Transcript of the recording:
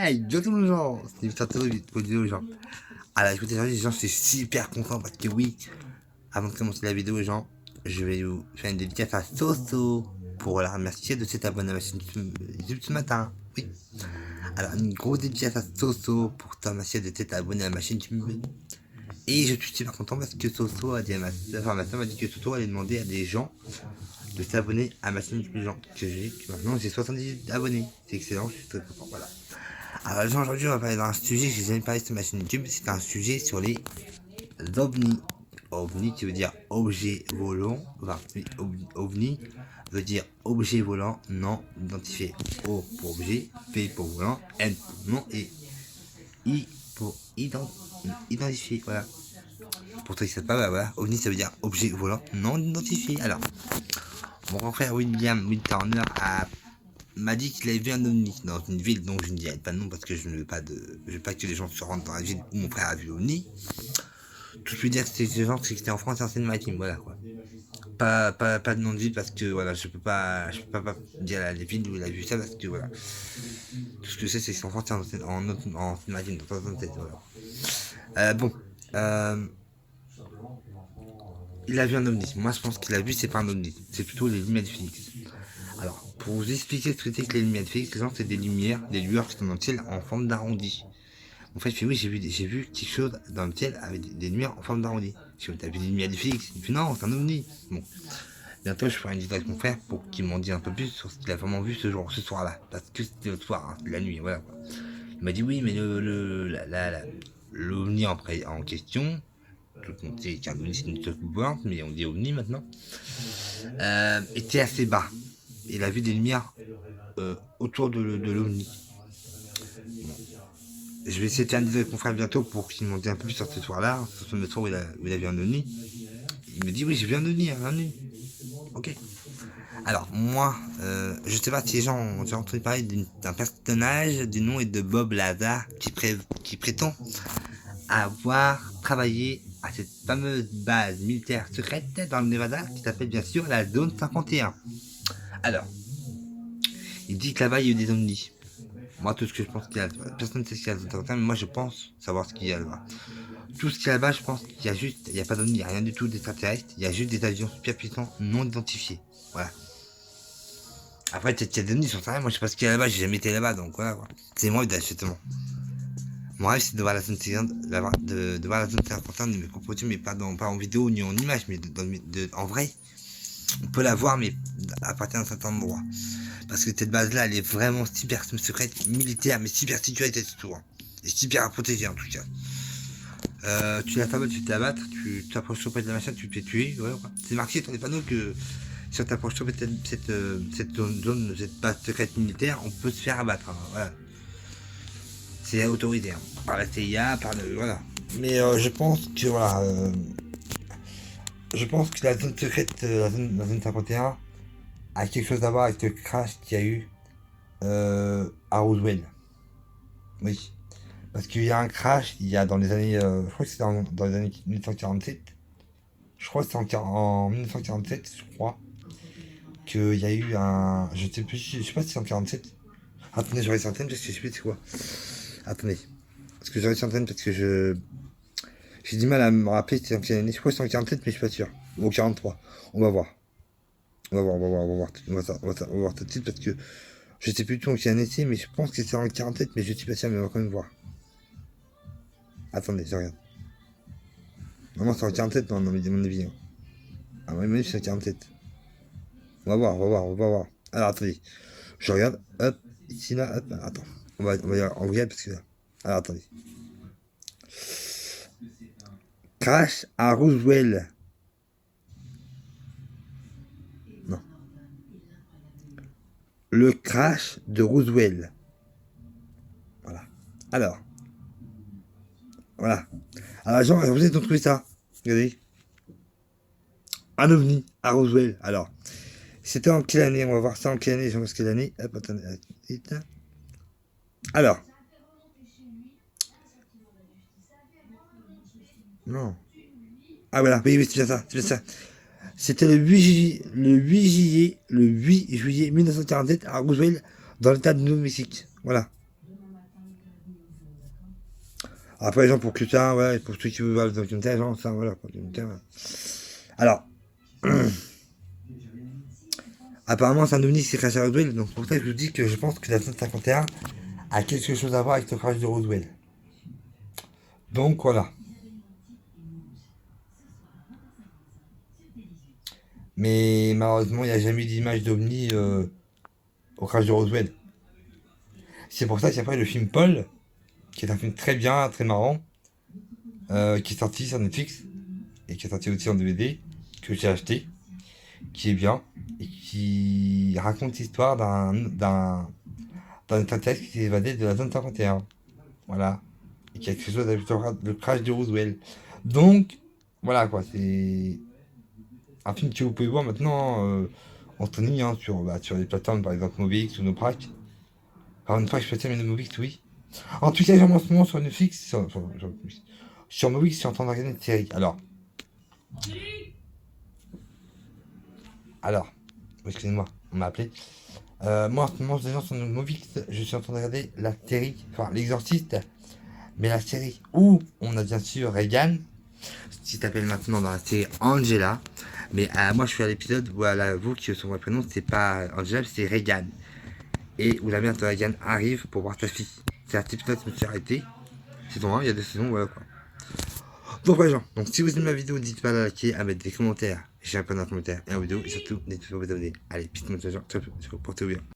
Hey, yo tout le gens, c'est Mister Théorie pour dire aux gens. Alors écoutez, aujourd'hui, les gens, je suis super content parce que oui, avant de commencer la vidéo, les gens, je vais vous faire une dédicace à Soso pour la remercier de s'être abonné à ma chaîne YouTube ce matin. Oui. Alors, une grosse dédicace à Soso pour te remercier de t'être abonné à ma chaîne YouTube. Et je suis super content parce que Soso a dit à ma soeur m'a dit que Soso allait demander à des gens de s'abonner à ma chaîne YouTube, gens que j'ai, maintenant j'ai 78 abonnés. C'est excellent, je suis très content, voilà. Alors aujourd'hui on va parler d'un sujet que j'ai jamais parlé sur ma chaîne YouTube, c'est un sujet sur les ovnis. OVNI qui veut dire objet volant, enfin oui, OVNI veut dire objet volant non identifié. O pour objet, P pour volant, N pour non et I pour identifié, voilà. Pour toi qui ne savent pas, bah voilà, OVNI ça veut dire objet volant non identifié. Alors, mon grand frère William Turner m'a dit qu'il avait vu un ovni dans une ville dont je ne dirai pas de nom parce que je ne veux pas que les gens se rendent dans la ville où mon frère a vu ovni. Tout je peux dire que c'était en France et en Seine-Maritime, voilà quoi. Pas de nom de ville parce que voilà, je peux pas dire les villes où il a vu ça parce que voilà. Tout ce que je sais c'est que c'est en France et en Seine-Maritime, voilà. Bon, il a vu un ovni. Moi je pense qu'il a vu, c'est pas un ovni, c'est plutôt les lumières de Phoenix. Alors, pour vous expliquer ce que c'est que les lumières de Phoenix, c'est des lumières, des lueurs qui sont dans le ciel en forme d'arrondi. En fait, je fais oui, j'ai vu quelque chose dans le ciel avec des lumières en forme d'arrondi. Je dis, t'as vu des lumières de Phoenix? Il me fait non, c'est un ovni. Bon, bientôt je ferai une visite avec mon frère pour qu'il m'en dise un peu plus sur ce qu'il a vraiment vu ce soir-là. Parce que c'était le soir, hein, la nuit, voilà quoi. Il m'a dit oui, mais l'ovni en question, tout le monde sait qu'un ovni c'est une chose mouvante, mais on dit ovni maintenant, était assez bas. Il a vu des lumières autour de l'ovni. Bon. Je vais essayer de faire un disque avec mon frère bientôt pour qu'il m'en dise un peu plus sur ce soir-là, sur ce soir où il a vu un ovni. Il me dit oui, j'ai vu un ovni, un ovni. Ok. Alors moi, je sais pas si les gens ont déjà entendu parler d'un personnage du nom de Bob Lazar qui prétend avoir travaillé à cette fameuse base militaire secrète dans le Nevada qui s'appelle bien sûr la zone 51. Alors, il dit que là-bas il y a eu des ovnis. Moi, tout ce que je pense qu'il y a, personne ne sait ce qu'il y a dans mais moi je pense savoir ce qu'il y a là-bas. Tout ce qu'il y a là-bas, je pense qu'il y a juste, il n'y a pas d'ovnis, il n'y a rien du tout d'extraterrestre, il y a juste des avions super puissants non identifiés. Voilà. Après, peut-être qu'il y a des ovnis, j'en sais rien, moi je sais pas ce qu'il y a là-bas, j'ai jamais été là-bas, donc voilà quoi. C'est moi justement. Mon rêve c'est de voir la zone 50, de voir la zone 50 de mes propres mais pas en vidéo ni en image, mais en vrai. On peut la voir, mais à partir d'un certain endroit. Parce que cette base-là, elle est vraiment super secrète, militaire, mais super sécurité surtout. Hein. Et super à protéger en tout cas. Tu la tabattes, tu te la battes, tu t'approches trop près de la machine, tu te fais tuer. Ouais, ouais. C'est marqué sur les panneaux que si on t'approche trop près de cette zone, cette base secrète militaire, on peut se faire abattre. Hein. Voilà. C'est autorisé. Hein. Par la CIA, par le. Voilà. Mais je pense que voilà. Je pense que la zone secrète, la zone 51, a quelque chose à voir avec le crash qu'il y a eu à Roswell. Oui. Parce qu'il y a un crash, il y a dans les années. Je crois que c'est dans les années 1947. Je crois que c'est en 1947, je crois. Qu'il y a eu un. Je sais plus, je sais pas si c'est en 47. Attendez, j'aurais centaine parce que je sais plus c'est quoi. Attendez. Parce que j'aurais centaine parce que je. J'ai du mal à me rappeler c'est en quelle année. Je crois que c'est en 47, mais je suis pas sûr. Ou en 43. On va voir. On va voir tout de suite parce que je sais plus du tout en quelle année c'est, mais je pense que c'est en 47, mais je suis pas sûr, mais on va quand même voir. Attendez, je regarde. Non, c'est en 47, non, mais mon avis. Hein. Ah, oui, c'est en 47. On va voir. Alors, attendez. Je regarde, hop, ici, là, hop, attends. On va regarder parce que là. Alors, attendez. Crash à Roswell. Non. Le crash de Roswell. Voilà. Alors. Voilà. Alors, gens, vous avez trouvé ça. Regardez. Un ovni à Roswell. Alors. C'était en quelle année? On va voir ça en quelle année. Je pense quelle année. Hop, attendez. Alors. Non. Ah voilà, oui, c'est bien ça, c'est bien ça. C'était le 8 juillet 1947 à Roswell, dans l'état de Nouveau-Mexique. Voilà. Après, les gens, pour que ça, ouais, pour ceux qui veulent voir le documentaire, genre, ça, voilà, pour le documentaire. Ouais. Alors, apparemment, c'est un ovni qui s'est craché à Roswell, donc pour ça, je vous dis que je pense que la zone 51 a quelque chose à voir avec le crash de Roswell. Donc, voilà. Mais malheureusement, il n'y a jamais eu d'image d'ovni au crash de Roswell. C'est pour ça qu'après, le film Paul, qui est un film très bien, très marrant, qui est sorti sur Netflix, et qui est sorti aussi en DVD, que j'ai acheté, qui est bien, et qui raconte l'histoire d'un extraterrestre qui s'est évadé de la zone 51. Voilà. Et qui a quelque chose avec le crash de Roswell. Donc, voilà quoi, c'est un film que vous pouvez voir maintenant en streaming hein, sur les plateformes par exemple Movix ou Noprac. Alors Noprac je peux dire mais Movix oui. En tout cas, j'aime en ce moment sur Netflix, sur Movix, je suis en train de regarder une série. Alors, excusez-moi, on m'a appelé. Moi, en ce moment, déjà sur Movix, je suis en train de regarder la série, enfin, l'Exorciste, mais la série où on a bien sûr Reagan, qui s'appelle maintenant dans la série Angela. Mais moi, je suis à l'épisode où elle avoue que son vrai prénom, c'est pas Angela, c'est Reagan. Et où la mère de Reagan arrive pour voir sa fille. C'est un petit épisode qui me suis arrêté. Saison 1, il y a des saisons, voilà quoi. Donc voilà, gens. Donc si vous aimez ma vidéo, n'hésitez pas à la liker, à mettre des commentaires. J'ai un peu de commentaires et en vidéo. Et surtout, n'hésitez pas à vous abonner. Allez, petite motivation, ciao, portez-vous bien.